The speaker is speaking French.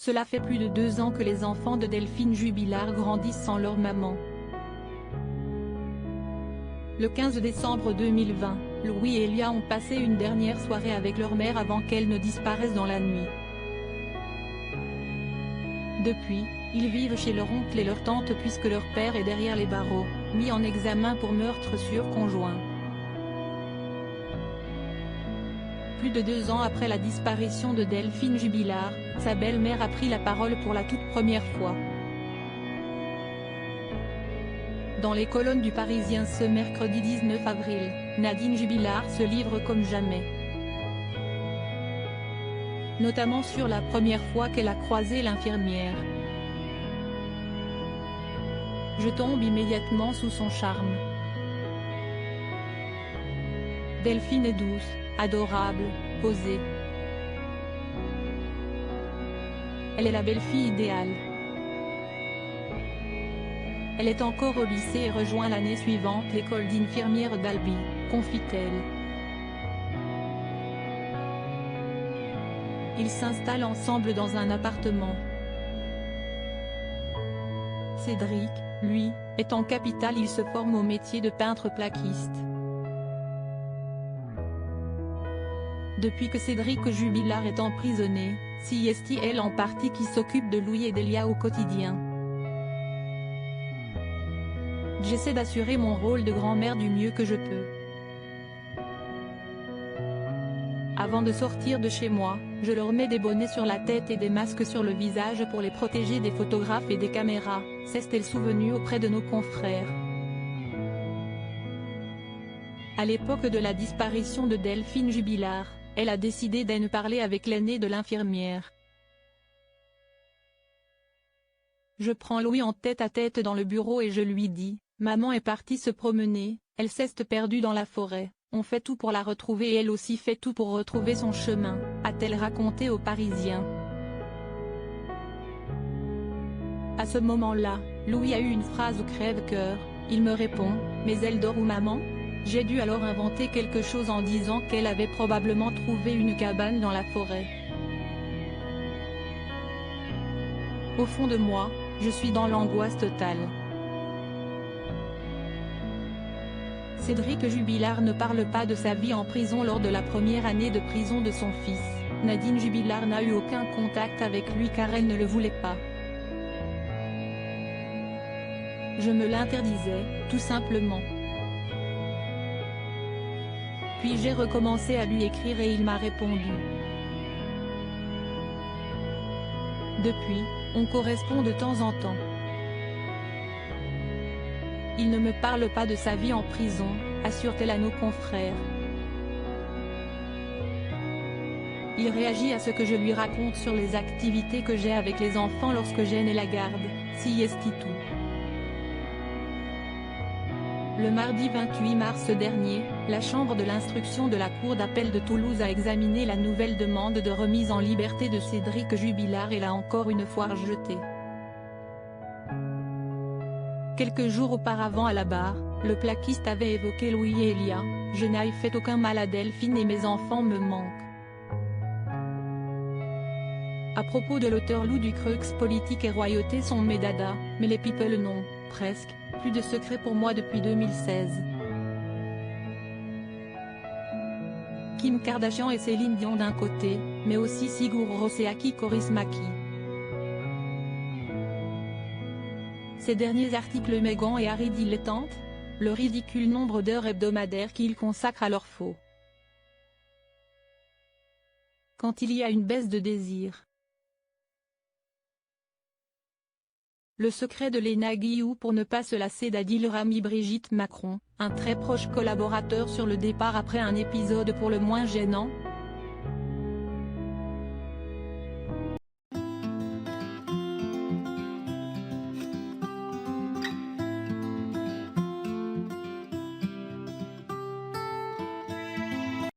Cela fait plus de 2 ans que les enfants de Delphine Jubilard grandissent sans leur maman. Le 15 décembre 2020, Louis et Elia ont passé une dernière soirée avec leur mère avant qu'elle ne disparaisse dans la nuit. Depuis, ils vivent chez leur oncle et leur tante puisque leur père est derrière les barreaux, mis en examen pour meurtre sur conjoint. Plus de 2 ans après la disparition de Delphine Jubilard, sa belle-mère a pris la parole pour la toute première fois. Dans les colonnes du Parisien ce mercredi 19 avril, Nadine Jubilard se livre comme jamais. Notamment sur la première fois qu'elle a croisé l'infirmière. Je tombe immédiatement sous son charme. Delphine est douce, adorable, posée. Elle est la belle-fille idéale. Elle est encore au lycée et rejoint l'année suivante l'école d'infirmière d'Albi, confie-t-elle. Ils s'installent ensemble dans un appartement. Cédric, lui, est en capitale, il se forme au métier de peintre plaquiste. Depuis que Cédric Jubilard est emprisonné, c'est elle en partie qui s'occupe de Louis et d'Elia au quotidien. J'essaie d'assurer mon rôle de grand-mère du mieux que je peux. Avant de sortir de chez moi, je leur mets des bonnets sur la tête et des masques sur le visage pour les protéger des photographes et des caméras, s'est-elle souvenue auprès de nos confrères. À l'époque de la disparition de Delphine Jubilard, elle a décidé de ne parler avec l'aînée de l'infirmière. Je prends Louis en tête-à-tête dans le bureau et je lui dis, « Maman est partie se promener, elle s'est perdue dans la forêt, on fait tout pour la retrouver et elle aussi fait tout pour retrouver son chemin », a-t-elle raconté aux Parisiens. À ce moment-là, Louis a eu une phrase au crève-cœur, il me répond, « Mais elle dort où maman ?» J'ai dû alors inventer quelque chose en disant qu'elle avait probablement trouvé une cabane dans la forêt. Au fond de moi, je suis dans l'angoisse totale. Cédric Jubilard ne parle pas de sa vie en prison lors de la première année de prison de son fils. Nadine Jubilard n'a eu aucun contact avec lui car elle ne le voulait pas. Je me l'interdisais, tout simplement. Puis j'ai recommencé à lui écrire et il m'a répondu. Depuis, on correspond de temps en temps. Il ne me parle pas de sa vie en prison, assure-t-elle à nos confrères. Il réagit à ce que je lui raconte sur les activités que j'ai avec les enfants lorsque Jeanne est la garde, si tout. Le mardi 28 mars dernier, la chambre de l'instruction de la cour d'appel de Toulouse a examiné la nouvelle demande de remise en liberté de Cédric Jubilard et l'a encore une fois rejetée. Quelques jours auparavant à la barre, le plaquiste avait évoqué Louis et Elia, « Je n'ai fait aucun mal à Delphine et mes enfants me manquent ». À propos de l'auteur Lou Ducreux, politique et royauté sont mes dadas, mais les people non, presque, plus de secret pour moi depuis 2016. Kim Kardashian et Céline Dion d'un côté, mais aussi Sigur Rós et Aki Kaurismäki. Ces derniers articles Meghan et Harry dilettantes, le ridicule nombre d'heures hebdomadaires qu'ils consacrent à leur faux. Quand il y a une baisse de désir. Le secret de Léna Guillou pour ne pas se lasser d'Adil Rami. Brigitte Macron, un très proche collaborateur sur le départ après un épisode pour le moins gênant,